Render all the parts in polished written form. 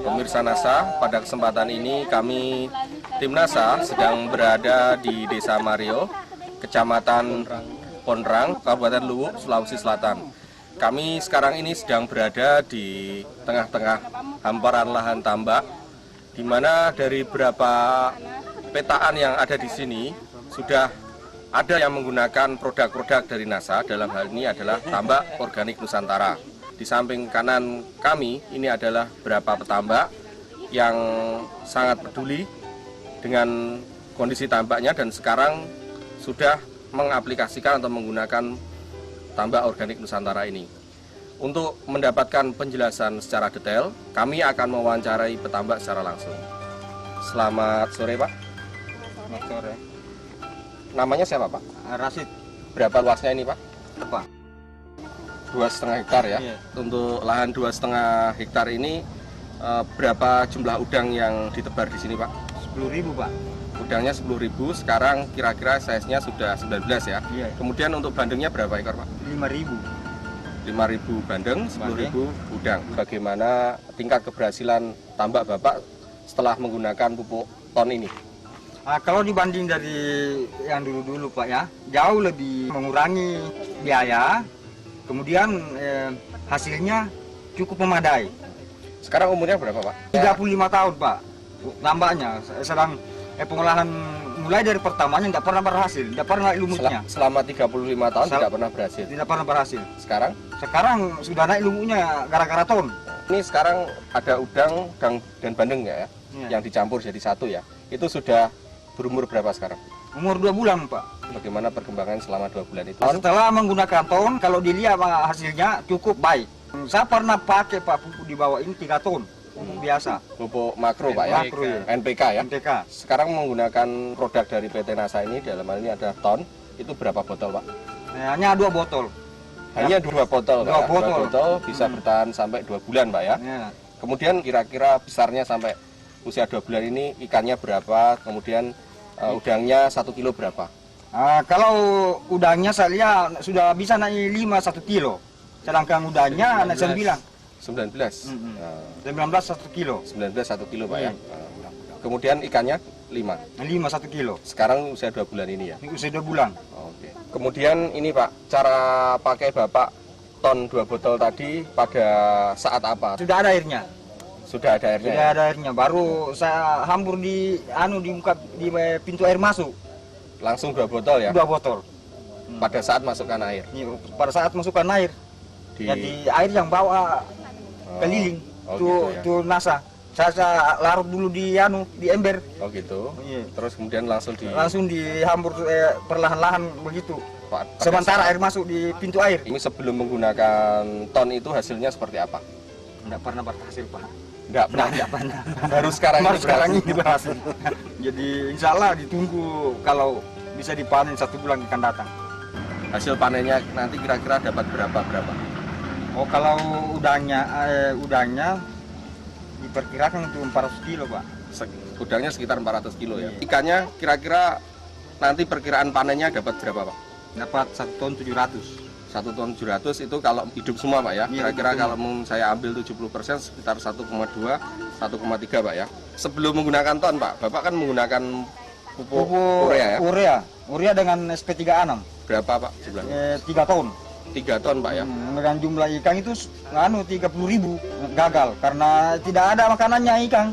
Pemirsa NASA, pada kesempatan ini kami tim NASA sedang berada di Desa Mario, Kecamatan Pondrang, Kabupaten Luwu, Sulawesi Selatan. Kami sekarang ini sedang berada di tengah-tengah hamparan lahan tambak, di mana dari beberapa petaan yang ada di sini sudah ada yang menggunakan produk-produk dari NASA. Dalam hal ini adalah tambak organik Nusantara. Di samping kanan kami ini adalah beberapa petambak yang sangat peduli dengan kondisi tambaknya dan sekarang sudah mengaplikasikan atau menggunakan tambak organik Nusantara ini. Untuk mendapatkan penjelasan secara detail, kami akan mewawancarai petambak secara langsung. Selamat sore, Pak. Selamat sore. Namanya siapa, Pak? Rasid. Berapa luasnya ini, Pak? Apa? 2,5 hektar ya. Iya. Untuk lahan 2,5 hektar ini berapa jumlah udang yang ditebar di sini, Pak? 10.000, Pak. Udangnya 10.000, sekarang kira-kira size-nya sudah 19 ya. Iya. Kemudian untuk bandengnya berapa ekor, Pak? 5.000. 5.000 bandeng, 10.000 udang. Bagaimana tingkat keberhasilan tambak Bapak setelah menggunakan pupuk ton ini? Kalau dibanding dari yang dulu-dulu, Pak ya, jauh lebih mengurangi biaya. Kemudian hasilnya cukup memadai. Sekarang umurnya berapa, Pak? 35 tahun, Pak. Tambaknya sedang pengolahan mulai dari pertamanya nggak pernah berhasil, nggak pernah lumutnya. Selama 35 tahun tidak pernah berhasil. Tidak pernah berhasil. Sekarang Sudah naik lumutnya gara-gara ton. ini sekarang ada udang dan bandeng ya, Iya. yang dicampur jadi satu ya. Itu sudah berumur berapa sekarang? Umur 2 bulan, Pak. Bagaimana perkembangan selama 2 bulan itu? Setelah menggunakan ton, kalau dilihat hasilnya cukup baik. Saya pernah pakai, Pak, pupuk di bawah ini 3 ton. Biasa. Pupuk makro, Pak ya? Makro, ya. NPK ya? NPK. Sekarang menggunakan produk dari PT NASA ini, dalam hal ini ada ton, itu berapa botol, Pak? Hanya 2 botol. Hanya 2 botol, Pak, Dua ya? botol. 2 botol bisa bertahan sampai 2 bulan, Pak ya? Ya. Kemudian kira-kira besarnya sampai usia 2 bulan ini ikannya berapa, kemudian udangnya 1 kilo berapa? Kalau udangnya saya lihat sudah bisa naik 1 kilo. Sedangkan udangnya naik 9. 19. 19 1 kilo. 19 1 kilo, Pak ya? Iya. Kemudian ikannya 5. 5 1 kilo. Sekarang usia 2 bulan ini ya? Ini usia 2 bulan. Oke. Kemudian ini, Pak, cara pakai Bapak ton 2 botol tadi pada saat apa? Sudah ada airnya. Sudah ada airnya? Sudah Ya? ada airnya. Baru saya hambur di pintu air masuk. Langsung 2 botol ya? 2 botol. Pada saat masukkan air? Pada saat masukkan air. Jadi air yang bawa keliling. gitu ya. Tuh NASA. Saya larut dulu di ember. Oh gitu. Iya. Terus kemudian Langsung dihambur perlahan-lahan begitu. pada Sementara saat- air masuk di pintu air. Ini sebelum menggunakan ton itu hasilnya seperti apa? Enggak pernah berhasil, Pak. Enggak pernah. Enggak pernah. Baru sekarang Baru ini sekarang berhasil. ini berhasil. Jadi insya Allah ditunggu kalau bisa dipanen 1 bulan akan datang. Hasil panennya nanti kira-kira dapat berapa? Oh, kalau udangnya diperkirakan untuk 400 kilo, Pak. Udangnya sekitar 400 kilo ya. Ikannya kira-kira nanti perkiraan panennya dapat berapa, Pak? Dapat 1 ton 700. 1 ton 700 itu kalau hidup semua, Pak ya. Iya, Kira-kira hidup kalau saya ambil 70% sekitar 1,2, 1,3, Pak ya. Sebelum menggunakan ton, Pak, Bapak kan menggunakan pupuk urea ya. Urea dengan SP36. Berapa, Pak, jumlahnya? 3 ton. 3 ton, Pak ya. Dan jumlah ikan itu 30.000 gagal karena tidak ada makanannya ikan.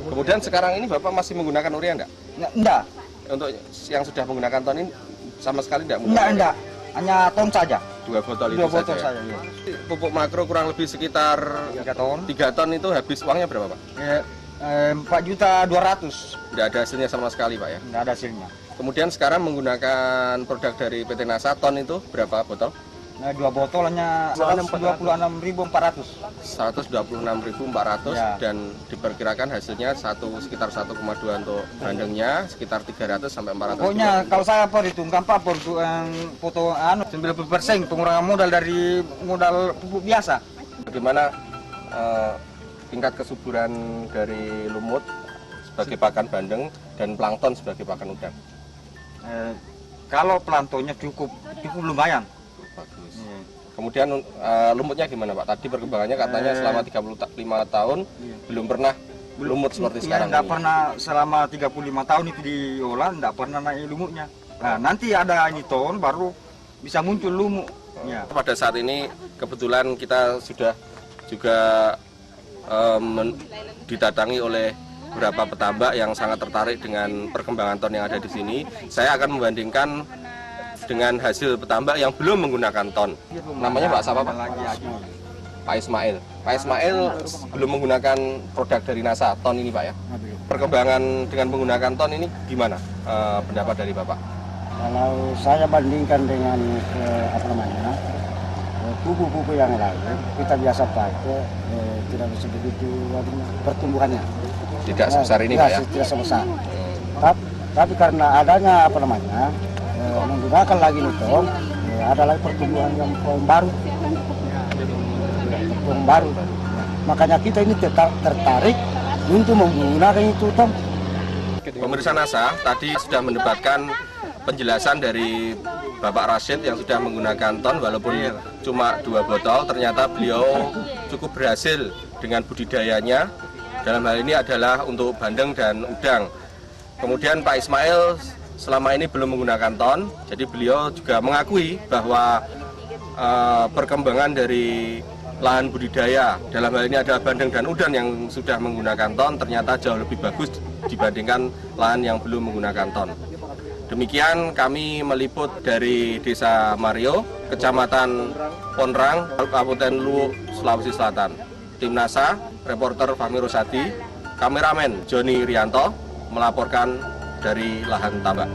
Kemudian sekarang ini Bapak masih menggunakan urea enggak? Enggak, Untuk yang sudah menggunakan ton ini sama sekali enggak menggunakan urea? enggak. Hanya ton saja. 2 botol 2 itu botol saja. saja. Ya. Pupuk makro kurang lebih sekitar 3 ton. 3 ton itu habis uangnya berapa, Pak? 4.200.000. Tidak ada hasilnya sama sekali, Pak ya. Enggak ada hasilnya. Kemudian sekarang menggunakan produk dari PT NASA ton itu berapa botol? 2 botol hanya 126.400. 126.400 Ya. dan diperkirakan hasilnya sekitar 1,2 untuk bandengnya, sekitar 300 sampai 400. Pokoknya kalau saya perhitungkan Pak, untuk yang foto 90% pengurangan modal dari modal pupuk biasa. Bagaimana tingkat kesuburan dari lumut sebagai pakan bandeng dan plankton sebagai pakan udang? Kalau plantonya cukup lumayan. Bagus. Kemudian lumutnya gimana Pak? Tadi perkembangannya katanya selama 35 tahun belum pernah lumut seperti sekarang Enggak ini. pernah selama 35 tahun itu diolah, enggak pernah naik lumutnya. Nah, nanti ada ini tahun baru bisa muncul lumut. Ya. Pada saat ini kebetulan kita sudah juga didatangi oleh beberapa petambak yang sangat tertarik dengan perkembangan ton yang ada di sini. Saya akan membandingkan dengan hasil petambak yang belum menggunakan ton. Namanya Pak siapa Pak? Pak Ismail. Pak Ismail belum menggunakan produk dari NASA, ton ini Pak ya? Perkembangan dengan menggunakan ton ini gimana pendapat dari Bapak? Kalau saya bandingkan dengan pupuk-pupuk yang lain, kita biasa pakai tidak bisa begitu pertumbuhannya. Tidak sebesar ini Pak ya? Tidak sebesar. Tapi karena adanya menggunakan lagi nitong, ada lagi pertumbuhan yang baru. Makanya kita ini tertarik untuk menggunakan itu Tom. Pemirsa NASA tadi sudah mendebatkan penjelasan dari Bapak Rashid yang sudah menggunakan ton walaupun cuma 2 botol, ternyata beliau cukup berhasil dengan budidayanya. Dalam hal ini adalah untuk bandeng dan udang. Kemudian Pak Ismail selama ini belum menggunakan ton, jadi beliau juga mengakui bahwa perkembangan dari lahan budidaya dalam hal ini adalah bandeng dan udang yang sudah menggunakan ton ternyata jauh lebih bagus dibandingkan lahan yang belum menggunakan ton. Demikian kami meliput dari Desa Mario, Kecamatan Ponrang, Kabupaten Luwu, Sulawesi Selatan. Tim NASA, reporter Fahmi Rosadi, kameramen Joni Rianto melaporkan dari lahan tambak.